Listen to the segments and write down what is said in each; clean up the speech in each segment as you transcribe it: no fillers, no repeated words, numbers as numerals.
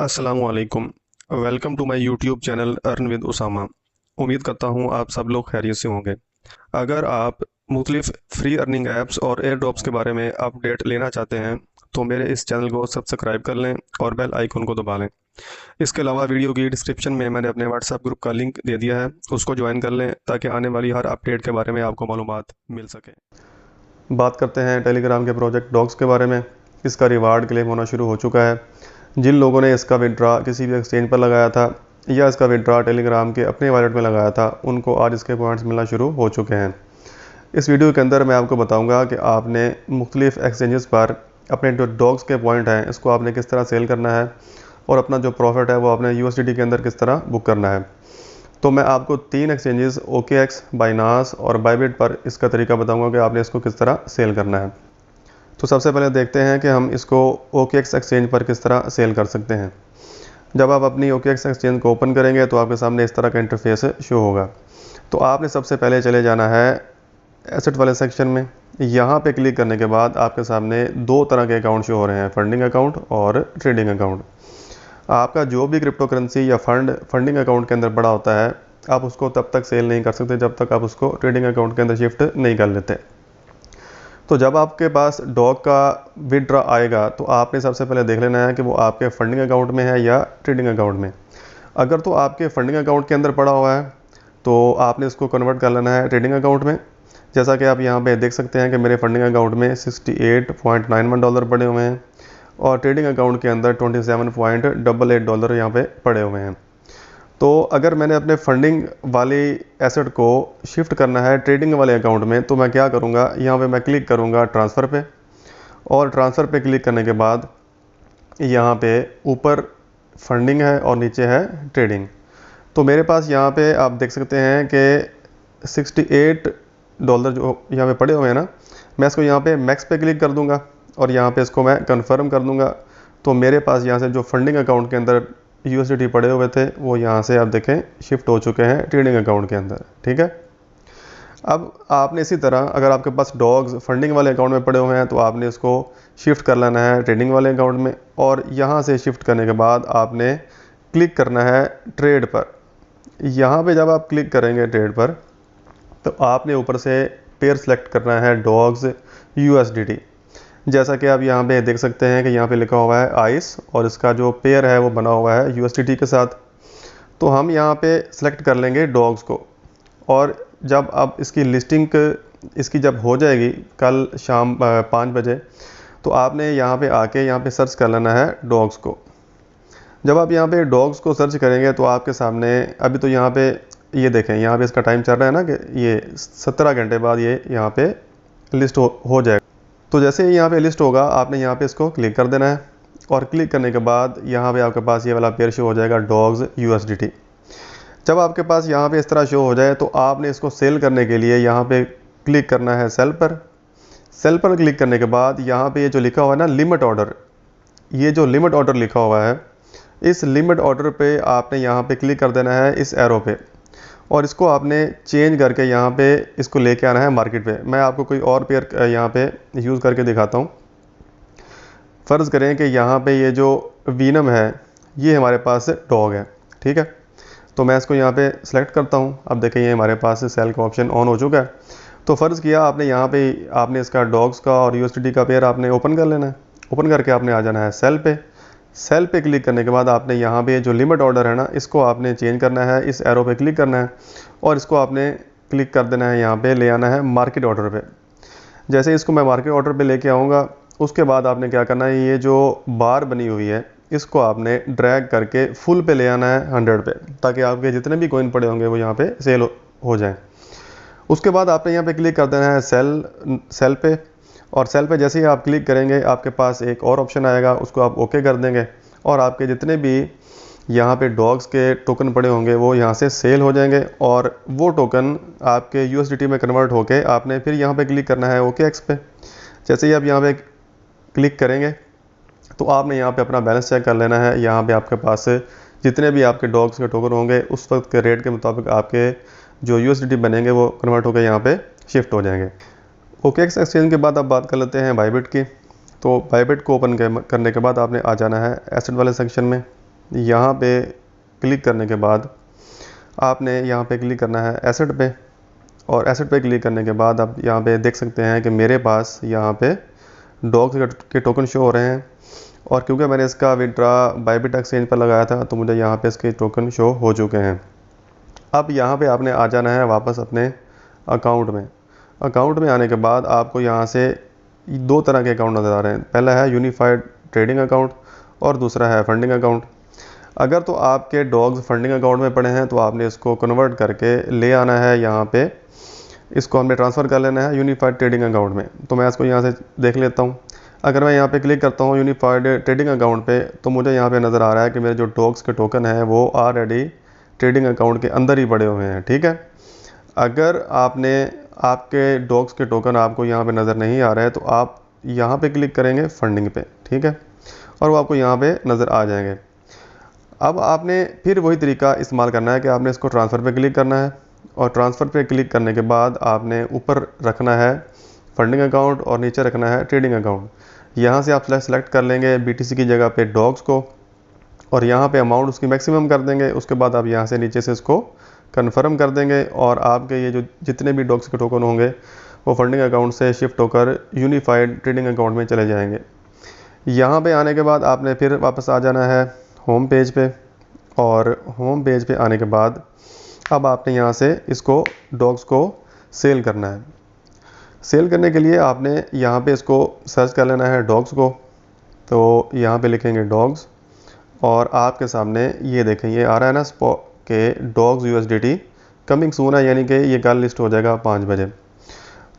अस्सलामुअलैकुम। Welcome to my YouTube channel earn with Usama. उम्मीद करता हूँ आप सब लोग खैरियत से होंगे। अगर आप मुख्तलिफ फ्री अर्निंग ऐप्स और एयर ड्रॉप्स के बारे में अपडेट लेना चाहते हैं तो मेरे इस चैनल को सब्सक्राइब कर लें और बेल आइकन को दबा लें। इसके अलावा वीडियो की डिस्क्रिप्शन में मैंने अपने व्हाट्सएप ग्रुप का लिंक दे दिया है, उसको ज्वाइन कर लें ताकि आने वाली हर अपडेट के बारे में आपको मालूमात मिल सके। बात करते हैं टेलीग्राम के प्रोजेक्ट डॉग्स के बारे में। इसका रिवार्ड क्लेम होना शुरू हो चुका है। जिन लोगों ने इसका विड्रा किसी भी एक्सचेंज पर लगाया था या इसका विड्रा टेलीग्राम के अपने वॉलेट में लगाया था, उनको आज इसके पॉइंट्स मिलना शुरू हो चुके हैं। इस वीडियो के अंदर मैं आपको बताऊंगा कि आपने मुख्तलिफ एक्सचेंजेस पर अपने जो डॉग्स के पॉइंट हैं इसको आपने किस तरह सेल करना है और अपना जो प्रॉफिट है वो आपने यूएसडीटी के अंदर किस तरह बुक करना है। तो मैं आपको 3 एक्सचेंजेस OKX, बाइनास और बाइबिट पर इसका तरीका बताऊंगा कि आपने इसको किस तरह सेल करना है। तो सबसे पहले देखते हैं कि हम इसको OKX एक्सचेंज पर किस तरह सेल कर सकते हैं। जब आप अपनी OKX एक्सचेंज को ओपन करेंगे तो आपके सामने इस तरह का इंटरफेस शो होगा। तो आपने सबसे पहले चले जाना है एसेट वाले सेक्शन में। यहाँ पे क्लिक करने के बाद आपके सामने 2 तरह के अकाउंट शो हो रहे हैं, फंडिंग अकाउंट और ट्रेडिंग अकाउंट। आपका जो भी क्रिप्टो करेंसी या फंडिंग अकाउंट के अंदर पड़ा होता है, आप उसको तब तक सेल नहीं कर सकते जब तक आप उसको ट्रेडिंग अकाउंट के अंदर शिफ्ट नहीं कर लेते। तो जब आपके पास डॉग का विड्रा आएगा तो आपने सबसे पहले देख लेना है कि वो आपके फंडिंग अकाउंट में है या ट्रेडिंग अकाउंट में। अगर तो आपके फंडिंग अकाउंट के अंदर पड़ा हुआ है तो आपने इसको कन्वर्ट कर लेना है ट्रेडिंग अकाउंट में। जैसा कि आप यहाँ पे देख सकते हैं कि मेरे फंडिंग अकाउंट में $68.91 पड़े हुए हैं और ट्रेडिंग अकाउंट के अंदर $27.88 यहाँ पे पड़े हुए हैं। तो अगर मैंने अपने फंडिंग वाली एसेट को शिफ्ट करना है ट्रेडिंग वाले अकाउंट में तो मैं क्या करूँगा, यहाँ पे मैं क्लिक करूँगा ट्रांसफ़र पे और ट्रांसफ़र पे क्लिक करने के बाद यहाँ पे ऊपर फंडिंग है और नीचे है ट्रेडिंग। तो मेरे पास यहाँ पे आप देख सकते हैं कि $68 जो यहाँ पे पड़े हुए हैं ना, मैं इसको यहाँ पे मैक्स पे क्लिक कर दूँगा और यहाँ पे इसको मैं कन्फर्म कर दूँगा। तो मेरे पास यहाँ से जो फंडिंग अकाउंट के अंदर यूएसडीटी पड़े हुए थे वो यहाँ से आप देखें शिफ्ट हो चुके हैं ट्रेडिंग अकाउंट के अंदर। ठीक है। अब आपने इसी तरह अगर आपके पास डॉग्स फंडिंग वाले अकाउंट में पड़े हुए हैं तो आपने इसको शिफ्ट कर लेना है ट्रेडिंग वाले अकाउंट में और यहाँ से शिफ्ट करने के बाद आपने क्लिक करना है ट्रेड पर। यहाँ पे जब आप क्लिक करेंगे ट्रेड पर तो आपने ऊपर से पेयर सेलेक्ट करना है डॉग्स USDT। जैसा कि आप यहाँ पे देख सकते हैं कि यहाँ पे लिखा हुआ है आइस और इसका जो पेयर है वो बना हुआ है USDT के साथ। तो हम यहाँ पे सेलेक्ट कर लेंगे डॉग्स को और जब आप इसकी लिस्टिंग इसकी जब हो जाएगी कल शाम 5 बजे तो आपने यहाँ पे आके यहाँ पे सर्च कर लेना है डॉग्स को। जब आप यहाँ पे डॉग्स को सर्च करेंगे तो आपके सामने अभी तो यहाँ पे ये देखें, यहाँ पे इसका टाइम चल रहा है ना कि ये 17 घंटे बाद ये यहाँ पे लिस्ट हो जाएगा। तो जैसे ही यहाँ पे लिस्ट होगा आपने यहाँ पे इसको क्लिक कर देना है और क्लिक करने के बाद यहाँ पे आपके पास ये वाला पेयर शो हो जाएगा डॉग्स USDT। जब आपके पास यहाँ पे इस तरह शो हो जाए तो आपने इसको सेल करने के लिए यहाँ पे क्लिक करना है सेल पर। सेल पर क्लिक करने के बाद यहाँ पे ये जो लिखा हुआ है ना लिमिट ऑर्डर, ये जो लिमिट ऑर्डर लिखा हुआ है इस लिमिट ऑर्डर पे आपने यहाँ पे क्लिक कर देना है इस एरो पे और इसको आपने चेंज करके यहाँ पे इसको लेके आना है मार्केट पे। मैं आपको कोई और पेयर यहाँ पे यूज़ करके दिखाता हूँ। फ़र्ज़ करें कि यहाँ पे ये जो वीनम है ये हमारे पास डॉग है। ठीक है। तो मैं इसको यहाँ पे सेलेक्ट करता हूँ। अब देखें ये हमारे पास सेल का ऑप्शन ऑन हो चुका है। तो फ़र्ज़ किया आपने यहाँ पे आपने इसका डॉग्स का और USDT का पेयर आपने ओपन कर लेना है। ओपन करके आपने आ जाना है सेल पे। सेल पे क्लिक करने के बाद आपने यहाँ पे जो लिमिट ऑर्डर है ना इसको आपने चेंज करना है, इस एरो पे क्लिक करना है और इसको आपने क्लिक कर देना है, यहाँ पे ले आना है मार्केट ऑर्डर पे। जैसे इसको मैं मार्केट ऑर्डर पे लेके आऊँगा उसके बाद आपने क्या करना है, ये जो बार बनी हुई है इसको आपने ड्रैग करके फुल पे ले आना है 100 पे, ताकि आपके जितने भी कॉइन पड़े होंगे वो यहाँ पे सेल हो जाएँ। उसके बाद आपने यहाँ पे क्लिक कर देना है सेल पे और सेल पे जैसे ही आप क्लिक करेंगे आपके पास एक और ऑप्शन आएगा, उसको आप ओके कर देंगे और आपके जितने भी यहाँ पे डॉग्स के टोकन पड़े होंगे वो यहाँ से सेल हो जाएंगे और वो टोकन आपके USDT में कन्वर्ट होके आपने फिर यहाँ पे क्लिक करना है OKX पे। जैसे ही आप यहाँ पे क्लिक करेंगे तो आपने यहाँ पे अपना बैलेंस चेक कर लेना है। यहाँ पे आपके पास जितने भी आपके डॉग्स के टोकन होंगे उस वक्त के रेट के मुताबिक आपके जो USDT बनेंगे वो कन्वर्ट होकर यहाँ पे शिफ्ट हो जाएंगे। OKX एक्सचेंज के बाद अब बात कर लेते हैं बाइबिट की। तो बाइबिट को ओपन करने के बाद आपने आ जाना है एसेट वाले सेक्शन में। यहाँ पे क्लिक करने के बाद आपने यहाँ पे क्लिक करना है एसेट पे, और एसेट पे क्लिक करने के बाद आप यहाँ पे देख सकते हैं कि मेरे पास यहाँ पे डॉग्स के टोकन शो हो रहे हैं। और क्योंकि मैंने इसका विड्रा बायबिट एक्सचेंज पर लगाया था तो मुझे यहाँ पे इसके टोकन शो हो चुके हैं। अब यहाँ पे आपने आ जाना है वापस अपने अकाउंट में। अकाउंट में आने के बाद आपको यहाँ से दो तरह के अकाउंट नज़र आ रहे हैं। पहला है यूनिफाइड ट्रेडिंग अकाउंट और दूसरा है फंडिंग अकाउंट। अगर तो आपके डॉग्स फंडिंग अकाउंट में पड़े हैं तो आपने इसको कन्वर्ट करके ले आना है यहाँ पे, इसको हमने ट्रांसफ़र कर लेना है यूनिफाइड ट्रेडिंग अकाउंट में। तो मैं इसको यहाँ से देख लेता हूँ। अगर मैं यहाँ पे क्लिक करता हूँ यूनिफाइड ट्रेडिंग अकाउंट पे तो मुझे यहाँ पे नज़र आ रहा है कि मेरे जो डॉग्स के टोकन हैं वो ऑलरेडी ट्रेडिंग अकाउंट के अंदर ही पड़े हुए हैं। ठीक है, अगर आपके डॉग्स के टोकन आपको यहाँ पे नज़र नहीं आ रहे हैं तो आप यहाँ पे क्लिक करेंगे फंडिंग पे। ठीक है, और वो आपको यहाँ पे नज़र आ जाएंगे। अब आपने फिर वही तरीका इस्तेमाल करना है कि आपने इसको ट्रांसफ़र पे क्लिक करना है, और ट्रांसफ़र पे क्लिक करने के बाद आपने ऊपर रखना है फंडिंग अकाउंट और नीचे रखना है ट्रेडिंग अकाउंट। यहाँ से आप सेलेक्ट कर लेंगे BTC की जगह पे डॉग्स को, और यहाँ पे अमाउंट उसकी मैक्सिमम कर देंगे। उसके बाद आप यहाँ से नीचे से इसको कन्फर्म कर देंगे और आपके ये जो जितने भी डॉग्स के टोकन होंगे वो फंडिंग अकाउंट से शिफ्ट होकर यूनिफाइड ट्रेडिंग अकाउंट में चले जाएंगे। यहाँ पे आने के बाद आपने फिर वापस आ जाना है होम पेज पे, और होम पेज पे आने के बाद अब आपने यहाँ से इसको डॉग्स को सेल करना है। सेल करने के लिए आपने यहाँ पे इसको सर्च कर लेना है डॉग्स को। तो यहाँ पे लिखेंगे डॉग्स, और आपके सामने ये देखें ये आ रहा है ना के डॉग्स USDT कमिंग सून है, यानी कि ये कल लिस्ट हो जाएगा 5 बजे।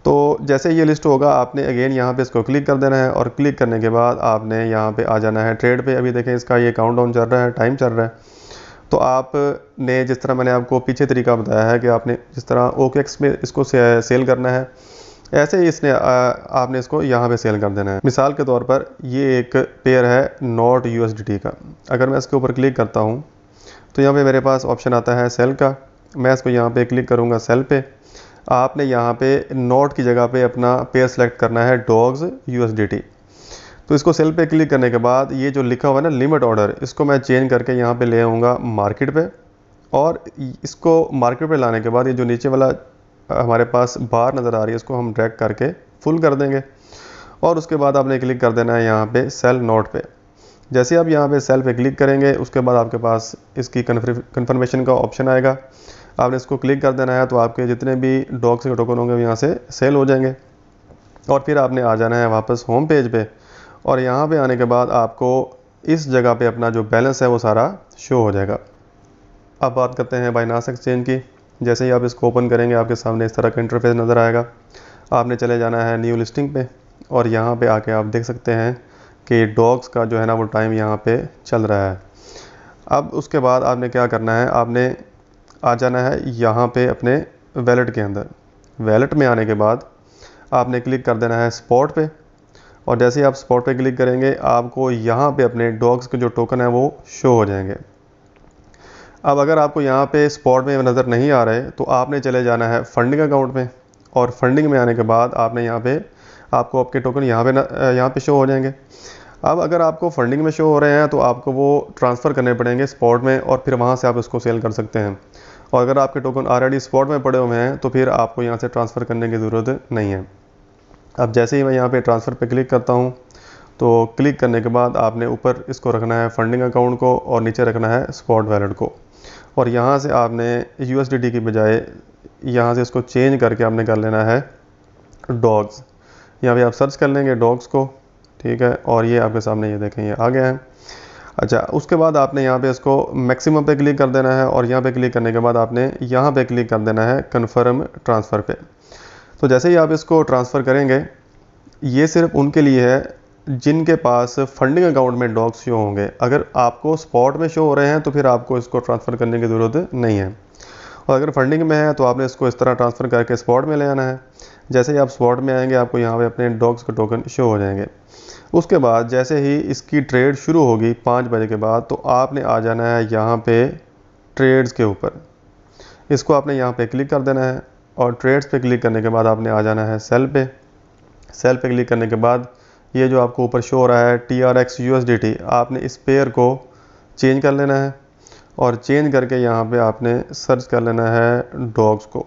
तो जैसे ये लिस्ट होगा आपने अगेन यहाँ पे इसको क्लिक कर देना है, और क्लिक करने के बाद आपने यहाँ पे आ जाना है ट्रेड पे। अभी देखें इसका ये काउंटडाउन चल रहा है, टाइम चल रहा है। तो आपने जिस तरह मैंने आपको पीछे तरीका बताया है कि आपने जिस तरह OKX में इसको सेल करना है, ऐसे ही आपने इसको यहाँ पे सेल कर देना है। मिसाल के तौर पर ये एक पेयर है नॉट USDT का। अगर मैं इसके ऊपर क्लिक करता हूँ तो यहाँ पे मेरे पास ऑप्शन आता है सेल का। मैं इसको यहाँ पे क्लिक करूँगा सेल पे। आपने यहाँ पे नोट की जगह पे अपना पेयर सेलेक्ट करना है डॉग्स USDT। तो इसको सेल पे क्लिक करने के बाद ये जो लिखा हुआ है ना लिमिट ऑर्डर, इसको मैं चेंज करके यहाँ पे ले आऊँगा मार्केट पे, और इसको मार्केट पे लाने के बाद ये जो नीचे वाला हमारे पास बार नज़र आ रही है इसको हम ड्रैग करके फुल कर देंगे, और उसके बाद आपने क्लिक कर देना है यहाँ पे सेल नोट पे। जैसे आप यहाँ पे सेल पे क्लिक करेंगे उसके बाद आपके पास इसकी कन्फर्मेशन का ऑप्शन आएगा। आपने इसको क्लिक कर देना है तो आपके जितने भी डॉग्स के टोकन होंगे यहाँ से सेल हो जाएंगे। और फिर आपने आ जाना है वापस होम पेज पे, और यहाँ पे आने के बाद आपको इस जगह पे अपना जो बैलेंस है वो सारा शो हो जाएगा। अब बात करते हैं बाइनांस एक्सचेंज की। जैसे ही आप इसको ओपन करेंगे आपके सामने इस तरह का इंटरफेस नज़र आएगा। आपने चले जाना है न्यू लिस्टिंग पे, और यहाँ पे आके आप देख सकते हैं कि डॉग्स का जो है ना वो टाइम यहाँ पे चल रहा है। अब उसके बाद आपने क्या करना है, आपने आ जाना है यहाँ पे अपने वैलेट के अंदर। वैलेट में आने के बाद आपने क्लिक कर देना है स्पॉट पे, और जैसे ही आप स्पॉट पे क्लिक करेंगे आपको यहाँ पे अपने डॉग्स के जो टोकन है वो शो हो जाएंगे। अब अगर आपको यहाँ पे स्पॉट में नज़र नहीं आ रहे तो आपने चले जाना है फंडिंग अकाउंट में, और फंडिंग में आने के बाद आपने यहाँ पे आपको आपके टोकन यहाँ पे शो हो जाएंगे। अब अगर आपको फंडिंग में शो हो रहे हैं तो आपको वो ट्रांसफ़र करने पड़ेंगे स्पॉट में, और फिर वहाँ से आप इसको सेल कर सकते हैं। और अगर आपके टोकन ऑलरेडी स्पॉट में पड़े हुए हैं तो फिर आपको यहाँ से ट्रांसफ़र करने की ज़रूरत नहीं है। अब जैसे ही मैं यहाँ पे ट्रांसफ़र पे क्लिक करता हूँ तो क्लिक करने के बाद आपने ऊपर इसको रखना है फंडिंग अकाउंट को, और नीचे रखना है स्पॉट वैलेट को, और यहाँ से आपने USDT की बजाय यहाँ से इसको चेंज करके आपने कर लेना है डॉग्स। यहाँ पे आप सर्च कर लेंगे डॉग्स को, ठीक है, और ये आपके सामने ये देखें ये आ गया है। अच्छा, उसके बाद आपने यहाँ पे इसको मैक्सिमम पे क्लिक कर देना है, और यहाँ पे क्लिक करने के बाद आपने यहाँ पे क्लिक कर देना है कन्फर्म ट्रांसफ़र पे। तो जैसे ही आप इसको ट्रांसफ़र करेंगे, ये सिर्फ उनके लिए है जिनके पास फंडिंग अकाउंट में डॉग्स शो होंगे। अगर आपको स्पॉट में शो हो रहे हैं तो फिर आपको इसको ट्रांसफ़र करने की ज़रूरत नहीं है, और अगर फंडिंग में है तो आपने इसको इस तरह ट्रांसफ़र करके स्पॉट में ले आना है। जैसे ही आप स्पॉट में आएंगे आपको यहाँ पे अपने डॉग्स के टोकन शो हो जाएंगे। उसके बाद जैसे ही इसकी ट्रेड शुरू होगी 5 बजे के बाद तो आपने आ जाना है यहाँ पे ट्रेड्स के ऊपर। इसको आपने यहाँ पे क्लिक कर देना है, और ट्रेड्स पे क्लिक करने के बाद आपने आ जाना है सेल पे। सेल पे क्लिक करने के बाद ये जो आपको ऊपर शो हो रहा है TRX USDT, आपने इस पेयर को चेंज कर लेना है और चेंज करके यहाँ पे आपने सर्च कर लेना है डॉग्स को।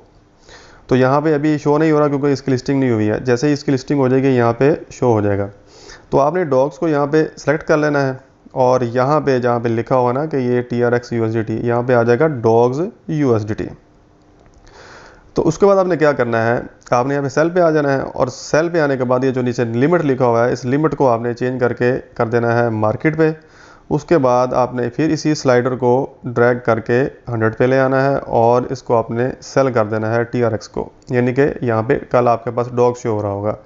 तो यहाँ पे अभी शो नहीं हो रहा क्योंकि इसकी लिस्टिंग नहीं हुई है। जैसे ही इसकी लिस्टिंग हो जाएगी यहाँ पे शो हो जाएगा। तो आपने डॉग्स को यहाँ पे सेलेक्ट कर लेना है और यहाँ पे जहाँ पे लिखा हुआ ना कि ये TRX USDT, यहाँ पे आ जाएगा डॉग्स USDT। तो उसके बाद आपने क्या करना है, आपने यहाँ पे सेल पे आ जाना है और सेल पे आने के बाद ये जो नीचे लिमिट लिखा हुआ है इस लिमिट को आपने चेंज करके कर देना है मार्केट पे। उसके बाद आपने फिर इसी स्लाइडर को ड्रैग करके 100 पे ले आना है और इसको आपने सेल कर देना है TRX को, यानी कि यहाँ पे कल आपके पास डॉग शो हो रहा होगा।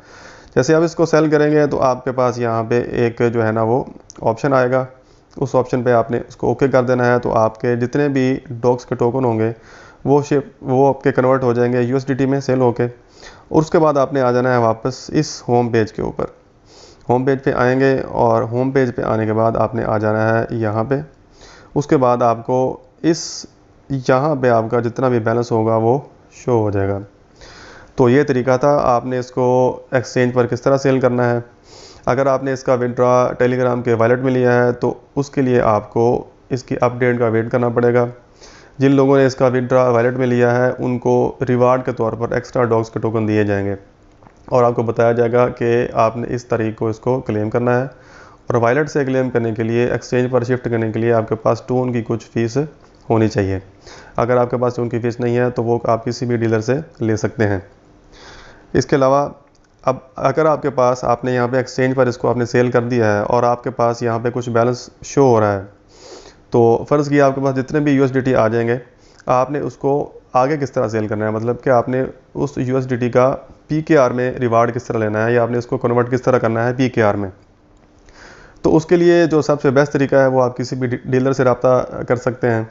जैसे आप इसको सेल करेंगे तो आपके पास यहाँ पे एक जो है ना वो ऑप्शन आएगा, उस ऑप्शन पे आपने उसको ओके कर देना है। तो आपके जितने भी डॉग्स के टोकन होंगे वो आपके कन्वर्ट हो जाएंगे USDT में सेल होके। और उसके बाद आपने आ जाना है वापस इस होम पेज के ऊपर। होम पेज पे आएंगे और होम पेज पे आने के बाद आपने आ जाना है यहाँ पे। उसके बाद आपको इस यहाँ पे आपका जितना भी बैलेंस होगा वो शो हो जाएगा। तो ये तरीका था आपने इसको एक्सचेंज पर किस तरह सेल करना है। अगर आपने इसका विड्रॉ टेलीग्राम के वॉलेट में लिया है तो उसके लिए आपको इसकी अपडेट का वेट करना पड़ेगा। जिन लोगों ने इसका विड्रॉ वॉलेट में लिया है उनको रिवार्ड के तौर पर एक्स्ट्रा डॉग्स के टोकन दिए जाएंगे और आपको बताया जाएगा कि आपने इस तरीके को इसको क्लेम करना है। और वॉलेट से क्लेम करने के लिए, एक्सचेंज पर शिफ्ट करने के लिए आपके पास टोन की कुछ फ़ीस होनी चाहिए। अगर आपके पास टोन की फ़ीस नहीं है तो वो आप किसी भी डीलर से ले सकते हैं। इसके अलावा अब अगर आपके पास, आपने यहाँ पे एक्सचेंज पर इसको आपने सेल कर दिया है और आपके पास यहाँ पे कुछ बैलेंस शो हो रहा है, तो फ़र्ज़ किया आपके पास जितने भी USDT आ जाएंगे, आपने उसको आगे किस तरह सेल करना है, मतलब कि आपने उस USDT का PKR में रिवार्ड किस तरह लेना है या आपने उसको कन्वर्ट किस तरह करना है PKR में। तो उसके लिए जो सबसे बेस्ट तरीका है वो आप किसी भी डीलर से रब्ता कर सकते हैं।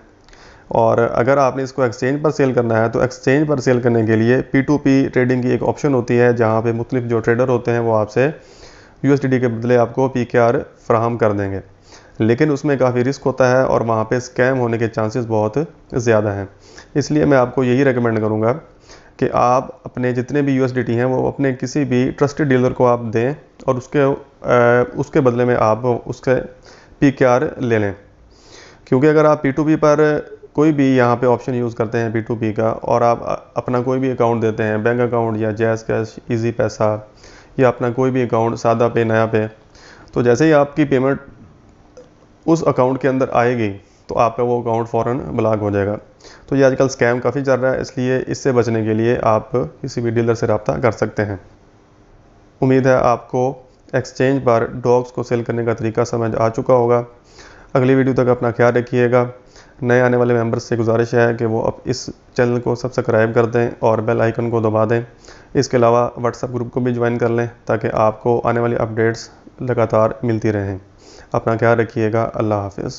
और अगर आपने इसको एक्सचेंज पर सेल करना है तो एक्सचेंज पर सेल करने के लिए P2P ट्रेडिंग की एक ऑप्शन होती है जहाँ पे मुख्तलिफ जो ट्रेडर होते हैं वो आपसे USDT के बदले आपको PKR फ्राहम कर देंगे, लेकिन उसमें काफ़ी रिस्क होता है और वहाँ पे स्कैम होने के चांसेस बहुत ज़्यादा हैं। इसलिए मैं आपको यही रेकमेंड करूँगा कि आप अपने जितने भी USDT हैं वो अपने किसी भी ट्रस्टेड डीलर को आप दें और उसके बदले में आप उसके PKR ले लें। क्योंकि अगर आप P2P पर कोई भी यहाँ पे ऑप्शन यूज़ करते हैं P2P का और आप अपना कोई भी अकाउंट देते हैं, बैंक अकाउंट या जैज़ कैश, ईजी पैसा या अपना कोई भी अकाउंट, सादा पे, नया पे, तो जैसे ही आपकी पेमेंट उस अकाउंट के अंदर आएगी तो आपका वो अकाउंट फ़ौरन ब्लॉक हो जाएगा। तो ये आजकल स्कैम काफ़ी चल रहा है, इसलिए इससे बचने के लिए आप किसी भी डीलर से रब्ता कर सकते हैं। उम्मीद है आपको एक्सचेंज पर डॉग्स को सेल करने का तरीका समझ आ चुका होगा। अगली वीडियो तक अपना ख्याल रखिएगा। नए आने वाले मेंबर्स से गुजारिश है कि वो अब इस चैनल को सब्सक्राइब कर दें और बेल आइकन को दबा दें। इसके अलावा व्हाट्सएप ग्रुप को भी ज्वाइन कर लें ताकि आपको आने वाली अपडेट्स लगातार मिलती रहें। अपना ख्याल रखिएगा। अल्लाह हाफ़िज़।